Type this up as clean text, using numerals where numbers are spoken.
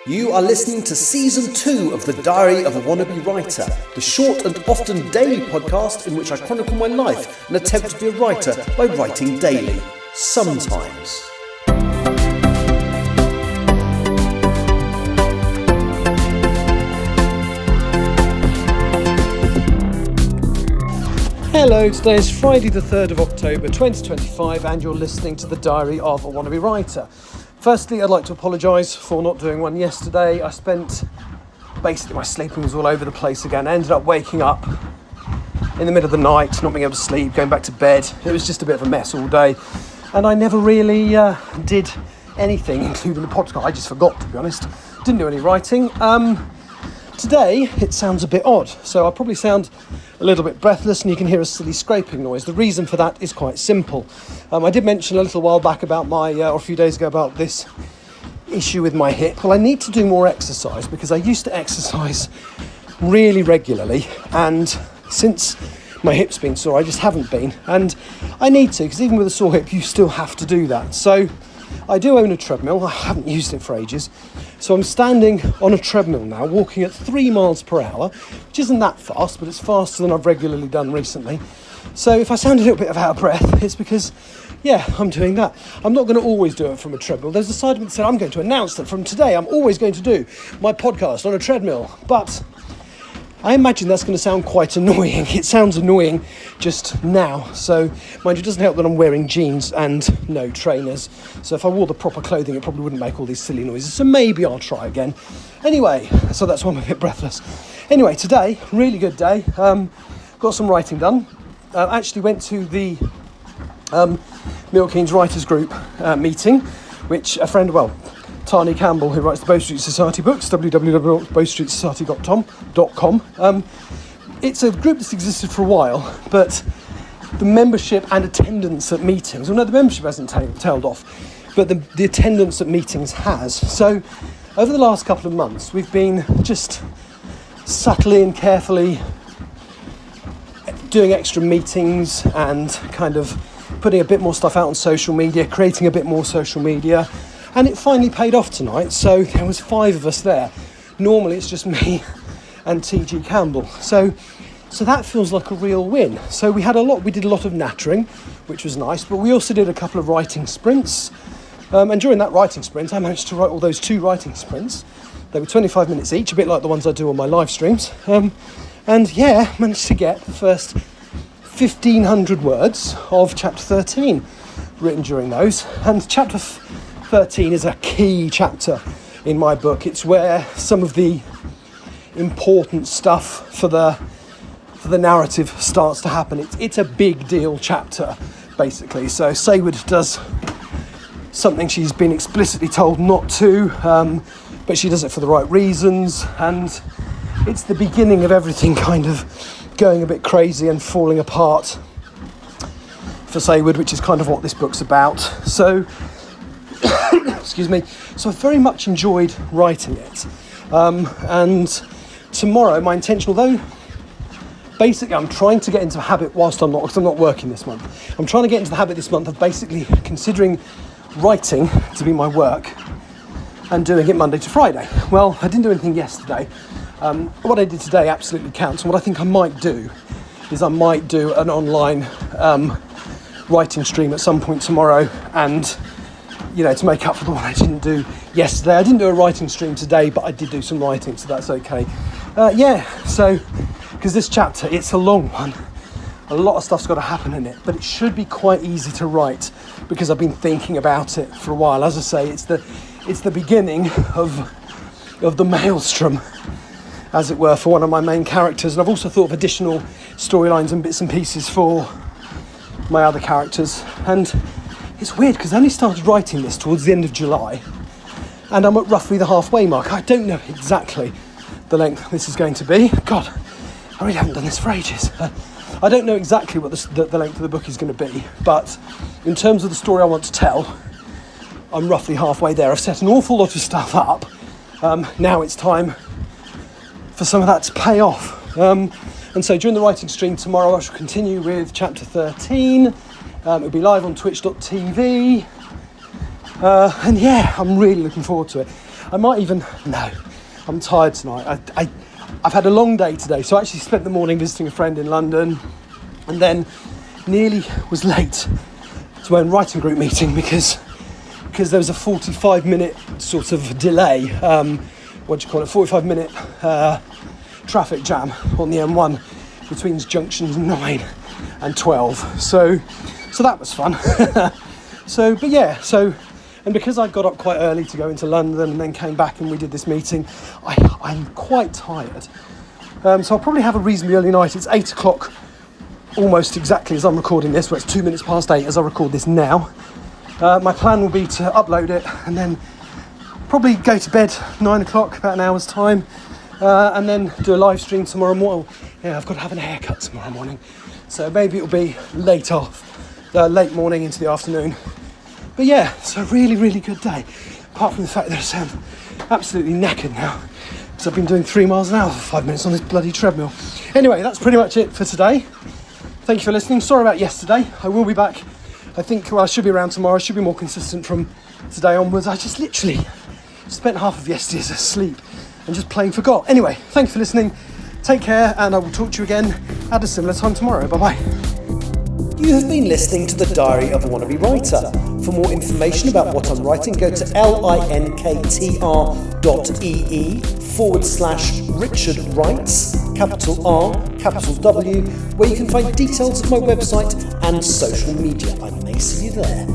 You are listening to Season 2 of The Diary of a Wannabe Writer, the short and often daily podcast in which I chronicle my life and attempt to be a writer by writing daily. Sometimes. Hello, today is Friday the 3rd of October 2025 and you're listening to The Diary of a Wannabe Writer. Firstly, I'd like to apologise for not doing one yesterday. I spent, basically my sleeping was all over the place again. I ended up waking up in the middle of the night, not being able to sleep, going back to bed. It was just a bit of a mess all day. And I never really did anything, including the podcast. I just forgot, to be honest. Didn't do any writing. Today, it sounds a bit odd. So I'll probably sound a little bit breathless and you can hear a silly scraping noise. The reason for that is quite simple. I did mention a little while back about or a few days ago about this issue with my hip. Well, I need to do more exercise because I used to exercise really regularly, and since my hip's been sore, I just haven't been. And I need to, because even with a sore hip, you still have to do that. So I do own a treadmill. I haven't used it for ages. So I'm standing on a treadmill now, walking at 3 miles per hour, which isn't that fast, but it's faster than I've regularly done recently. So if I sound a little bit out of breath, it's because, yeah, I'm doing that. I'm not going to always do it from a treadmill. There's a side of me that said I'm going to announce that from today I'm always going to do my podcast on a treadmill. But I imagine that's going to sound quite annoying. It sounds annoying just now. So, mind you, it doesn't help that I'm wearing jeans and no trainers. So if I wore the proper clothing, it probably wouldn't make all these silly noises. So maybe I'll try again. Anyway, so that's why I'm a bit breathless. Anyway, today, really good day. Got some writing done. Actually went to the Milton Keynes Writers Group meeting, which a friend, Tani Campbell, who writes the Bow Street Society books, www.bowstreetsociety.com. It's a group that's existed for a while, but the membership and attendance at meetings, well, no, the membership hasn't tailed off, but the attendance at meetings has. So over the last couple of months, we've been just subtly and carefully doing extra meetings and kind of putting a bit more stuff out on social media, creating a bit more social media. And it finally paid off tonight, so there was 5 of us there. Normally it's just me and TG Campbell. So that feels like a real win. So we did a lot of nattering, which was nice, but we also did a couple of writing sprints. And during that writing sprint, I managed to write all those 2 writing sprints. They were 25 minutes each, a bit like the ones I do on my live streams. And yeah, managed to get the first 1,500 words of chapter 13 written during those. And chapter 13 is a key chapter in my book. It's where some of the important stuff for the narrative starts to happen. It's a big deal chapter, basically. So Sayward does something she's been explicitly told not to, but she does it for the right reasons, and it's the beginning of everything kind of going a bit crazy and falling apart for Sayward, which is kind of what this book's about. So excuse me. So I very much enjoyed writing it. And tomorrow, my intention, although basically I'm trying to get into a habit because I'm not working this month. I'm trying to get into the habit this month of basically considering writing to be my work and doing it Monday to Friday. Well, I didn't do anything yesterday. What I did today absolutely counts. And what I think I might do is I might do an online writing stream at some point tomorrow, and to make up for the one I didn't do yesterday. I didn't do a writing stream today, but I did do some writing, so that's okay. So, because this chapter, it's a long one. A lot of stuff's got to happen in it, but it should be quite easy to write because I've been thinking about it for a while. As I say, it's the beginning of the maelstrom, as it were, for one of my main characters. And I've also thought of additional storylines and bits and pieces for my other characters. And it's weird because I only started writing this towards the end of July, and I'm at roughly the halfway mark. I don't know exactly the length this is going to be. God, I really haven't done this for ages. I don't know exactly what the length of the book is going to be, but in terms of the story I want to tell, I'm roughly halfway there. I've set an awful lot of stuff up. Now it's time for some of that to pay off. And so during the writing stream tomorrow, I shall continue with chapter 13. It'll be live on twitch.tv. And yeah, I'm really looking forward to it. I might even, no, I'm tired tonight. I've had a long day today, so I actually spent the morning visiting a friend in London, and then nearly was late to my own writing group meeting because there was a 45-minute sort of delay, 45-minute traffic jam on the M1 between junctions 9 and 12. So that was fun. And because I got up quite early to go into London and then came back and we did this meeting, I'm quite tired. So I'll probably have a reasonably early night. It's 8 o'clock, almost exactly as I'm recording this, where it's 2 minutes past 8 as I record this now. My plan will be to upload it and then probably go to bed 9 o'clock, about an hour's time, and then do a live stream tomorrow morning. Yeah, I've got to have a haircut tomorrow morning, so maybe it'll be late morning into the afternoon. But yeah, it's a really, really good day, apart from the fact that I sound absolutely knackered now, because I've been doing 3 miles an hour for 5 minutes on this bloody treadmill. Anyway, that's pretty much it for today. Thank you for listening. Sorry about yesterday. I will be back. I think, I should be around tomorrow. I should be more consistent from today onwards. I just literally spent half of yesterday's asleep and just plain forgot. Anyway, thank you for listening. Take care, and I will talk to you again at a similar time tomorrow. Bye-bye. You have been listening to The Diary of a Wannabe Writer. For more information about what I'm writing, go to linktr.ee/Richard Writes, capital R, capital W, where you can find details of my website and social media. I may see you there.